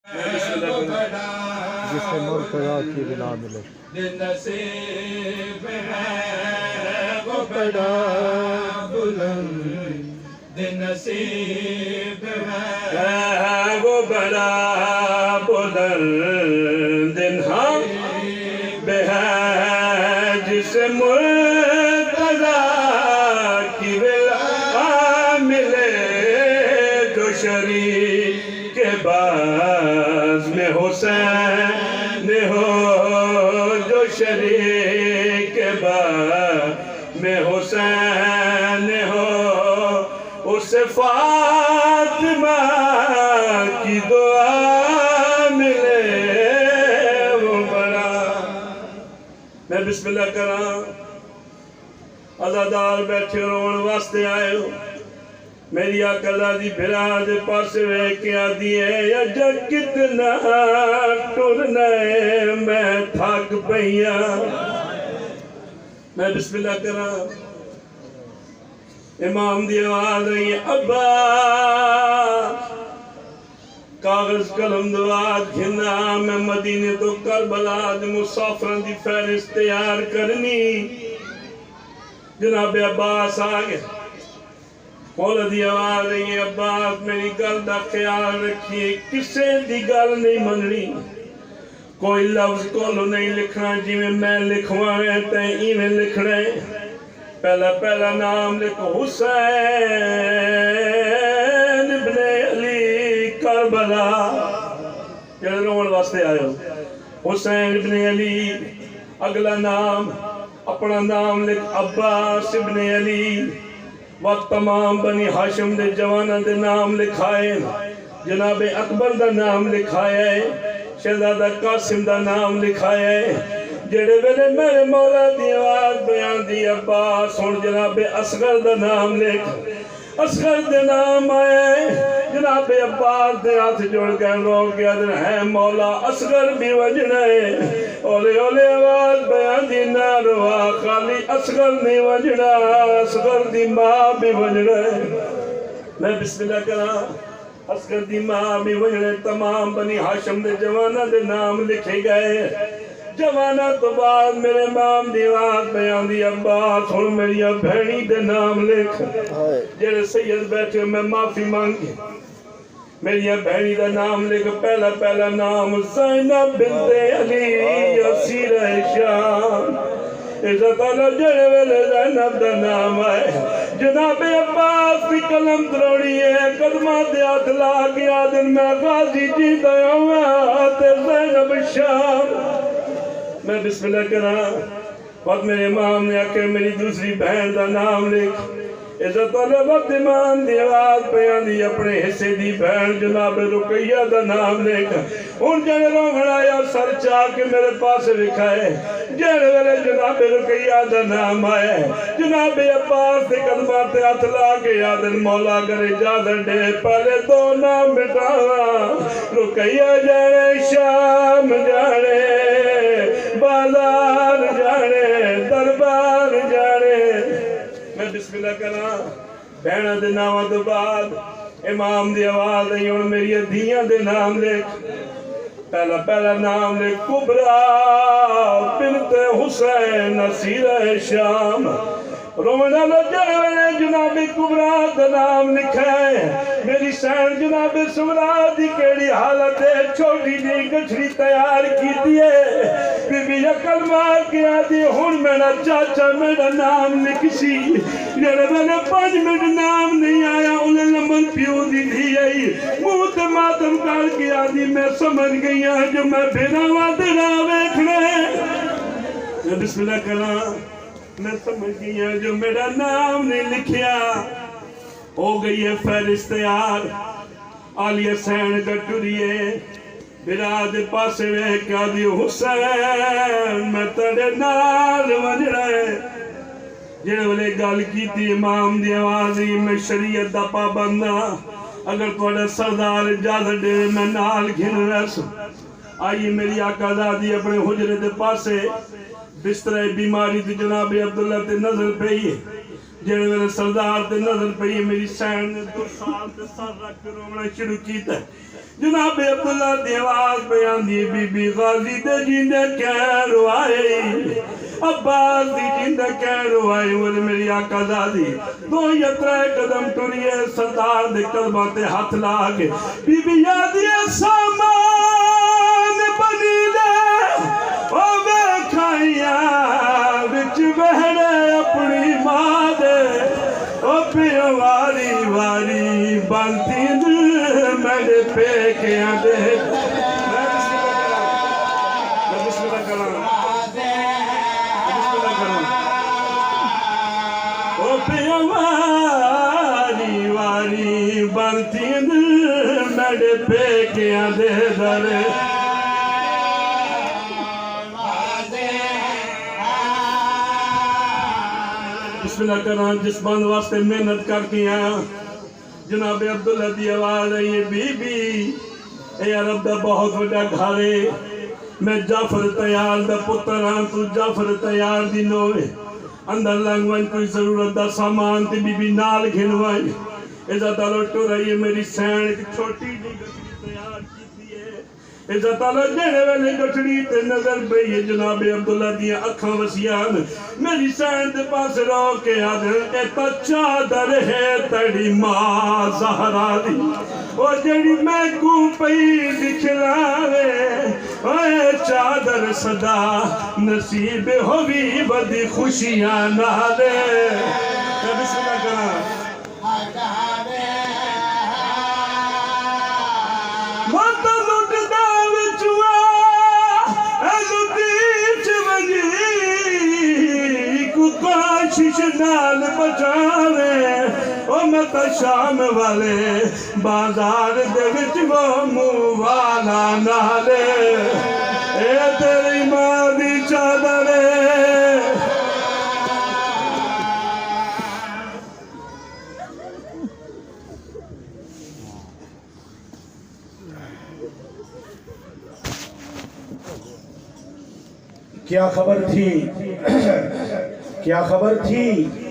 جسے مرتضیٰ کی بنا ملے نصیب ہے وہ بڑا بلند نصیب ہے وہ بڑا بلند ہم ہے جسے مرتضیٰ کی بنا ملے جو شریک باز میں حسین ہو جو شریک باز میں حسین ہو اس فاطمہ کی دعا ملے وہ بڑا. میں بسم اللہ کراں عزادار بیٹھے رون واسطے آئے ہو میری آقا دی بھرا دے پاس رہ کے آدھی ہے اجا کتنا ٹرنا ہے میں تھک پئیاں. میں بسم اللہ کراں امام دی آواز رہی ہے ابا کاغذ قلم دوات گھنا میں مدینے تو کربلا دے مسافران دی فہرست تیار کرنی. جناب عباس آگے مولا دی آواز رہی ہے عباس میری گل دا خیال رکھیے کسے دی گل نہیں مننی کوئی لفظ کولو نہیں لکھنا جی میں لکھواں ہے تے ایویں لکھنا ہے. پہلا نام لکھو حسین ابن علی کربلا جڑے رون واسطے آئے ہو حسین ابن علی. اگلا نام اپنا نام لکھ عباس ابن علی و تمام بنی ہاشم دے جوانہ دے نام لکھائے جناب اکبر دا نام لکھائے شہزادہ قاسم دا نام لکھائے. جڑے ویلے میرے مولا دی آواز بیان دی عباس ہن جناب اصغر دا نام لکھ اصغر دے نام آئے جناب عباس دے ہاتھ جوڑ گئے لوگ گیا دن ہے مولا اصغر بھی وجنا ہے اولے اولے آواز بیان دی نہ روا خالی اصغر نہیں وجنا اصغر دی ماں بھی وجنا ہے. میں بسم اللہ کراں اصغر دی ماں بھی وجنا ہے. تمام بنی ہاشم دے جوانہ دے نام لکھے گئے جوانہ تو بعد میرے امام دی آواز بیان دی عباس ہن میری بہنی دے نام لکھ جڑے سید بیٹھے میں معافی مانگی میری بہنی دا نام لکھ. پہلا نام زینب بنت علی اسیر شام عزت اللہ جڑے ویلے زینب دا نام آئے جناب عباس کی قلم دروڑی ہے قدمہ دے ہاتھ لا گیا دن میں غازی جی دیاں تے زینب شام. میں بسم اللہ کراں وقت میرے امام نے آکے میری دوسری بہن دا نام لکھ عزت اللہ وقت امام دی آواز پیان دی اپنے حصے دی بہن جناب رقیہ دا نام لکھ. ان جنہیں روغن آیا سر چاہ کے میرے پاس لکھائے جنہیں ویلے جناب رقیہ دا نام آئے جناب عباس دے قدمات ہاتھ لا کے یادن مولا کرے جادن دے پہلے دو نام بٹاوا رقیہ جانے شام جانے بازار جانے دربار جانے. میں بسم اللہ کراں بہنہ دے نامہ تو بعد امام دی آواز نہیں اور میری دھیاں دے نام لکھ. پہلا نام لکھ کبرا بنت حسین اسیر شام. رومنہ لجھے جناب کبرا دا نام لکھا ہے میری سین جناب سمرا دی کیڑی حالت ہے چھوٹی دی گچھڑی تیار کی دیئے بی بی یکل مار کے آدھی ہون میرا چاچا میرا نام لکھسی جڑے میں 5 منٹ نام نہیں آیا انہیں لمن پیو دی دی آئی موت ماتم کر کے آدھی میں سمجھ گئی ہیں جو میں بھینا وادنا ویکھنے. بسم اللہ کراں میں سمجھ گئی ہیں جو میرا نام نہیں لکھیا ہو گئی ہے فہرست تیار. آلیہ سین گٹریے براد پاسے رہ کیا دی حسین میں تڑے نال ونج رہے جڑے والے گل کی تھی امام دی آوازی میں شریعت دا پابندہ اگر توڑے سردار اجازت دے میں نال گھن رس. آئیے میری آقا زادی اپنے حجرے دے پاسے بستر بیماری دی جناب عبداللہ تے نظر پہیے جڑے میرے سردار تے نظر پئی میری سین نے 2 سال تے سر رکھ کے رونا شروع کیتا جناب عبداللہ دی آواز بیان دی بی بی غازی دے جیندے کہہ روائے عباس دی جیندے کہہ روائے اور میری آقا زادی 2 یا 3 قدم ٹریے سردار دے قدمہ تے ہاتھ لاغے بی بی یادی سامان بنی لے او میں کھائیاں وچ بہڑے اپنی ماں دے او پیو واری واری بانتی میرے پیکیاں دے میں بسم اللہ کروں او پیو واری واری بانتی میرے پیکیاں دے درے بسم اللہ کرنا جس بند واسطے محنت کر کے آیا جناب عبداللہ دی آواز ہے یہ بی بی اے عرب دا بہت بڑا گھارے میں جعفر تیار دا پتر ہاں تو جعفر تیار دی نوے اندر لنگوائن کوئی ضرورت دا سامان تے بی بی نال گھنوائن عزت اللہ ٹو رہی ہے میری سین ایک چھوٹی جی گٹڑی تیار کی ہے عزت اللہ جہنے والے گٹڑی تے نظر پئی ہے جناب عبداللہ دیا اکھاں وسیان میری سین دے پاس رو کے آدھر ایتا چادر ہے تڑی ماں زہرا دی او جڑی میں کو پئی دکھلاوے اے چادر صدا نصیب ہوئی بدی خوشیاں نالے بسم اللہ کرنا کوشش نال بچاوے او مت شام والے بازار دے وچ منہ والا نالے اے تیری ماں دی چادر کیا خبر تھی کیا خبر تھی